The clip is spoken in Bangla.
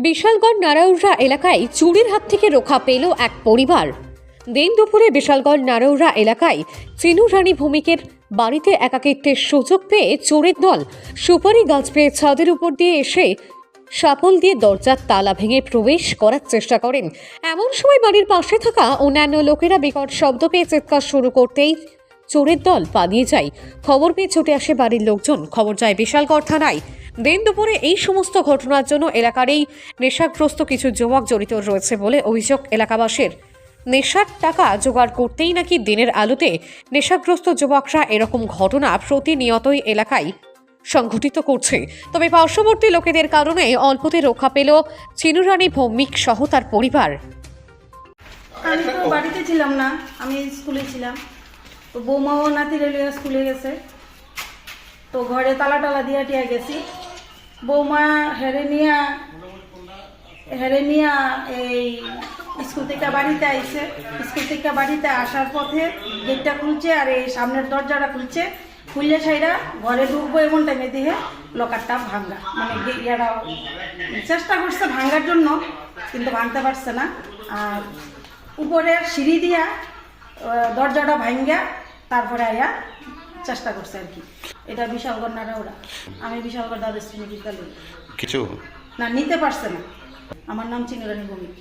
বিশালগড় নারাউড়া এলাকায় চুরির হাত থেকে রক্ষা পেল এক পরিবার। দিন দুপুরে বিশালগড় নারাউড়া এলাকায় চিনু রানী ভৌমিকের বাড়িতে একাকিত্বের সুযোগ পেয়ে চোরের দল সুপারি গাছ পেয়ে ছাদের উপর দিয়ে এসে শাপল দিয়ে দরজার তালা ভেঙে প্রবেশ করার চেষ্টা করেন। এমন সময় বাড়ির পাশে থাকা অন্যান্য লোকেরা বিকট শব্দ পেয়ে চিৎকার শুরু করতেই চোরের দল পালিয়ে যায়। খবর পেয়ে ছুটে আসে বাড়ির লোকজন, খবর যায় বিশালগড় থানায়। দিন দুপুরে এই সমস্ত ঘটনার জন্য এলাকার এই নেশাগ্রস্ত কিছু যুবক জড়িত রয়েছে বলে অভিযোগ এলাকাবাসীর। নেশার টাকা জোগাড় করতেই নাকি দিনের আলোতে নেশাগ্রস্ত যুবকরা এরকম ঘটনা প্রতিনিয়তই এলাকায় সংঘটিত করছে। তবে পার্শ্ববর্তী লোকেদের কারণে অল্পতে রক্ষা পেল চিনু রানী ভৌমিক সহ তার পরিবার। আমি তো বাড়িতে ছিলাম না, আমি স্কুলে ছিলাম। তো বৌমাও নাতিরে লিয়ে স্কুলে গেছে, তো ঘরে তালা টালা দিয়া টিয়া গেছি। বৌমা হেরে নিয়া এই স্কুল থেকে বাড়িতে আইছে। স্কুল থেকে বাড়িতে আসার পথে গেটটা খুলছে আর এই সামনের দরজাটা খুলছে। খুললে সাইরা ঘরে ঢুকবো এমন টাইমে দিয়ে লকারটা ভাঙ্গা, মানে ইয়ারা চেষ্টা করছে ভাঙ্গার জন্য, কিন্তু ভাঙতে পারছে না। আর উপরে সিঁড়ি দিয়া দরজাটা ভাঙ্গা তারপরে আয়া চেষ্টা করছে আর কি। এটা বিশালগড় নারাউড়া। আমি বিশালগড় দ্বাদশ শ্রেণী বিদ্যালয়। কিছু না, নিতে পারছে না। আমার নাম চিনু রানী ভৌমিক।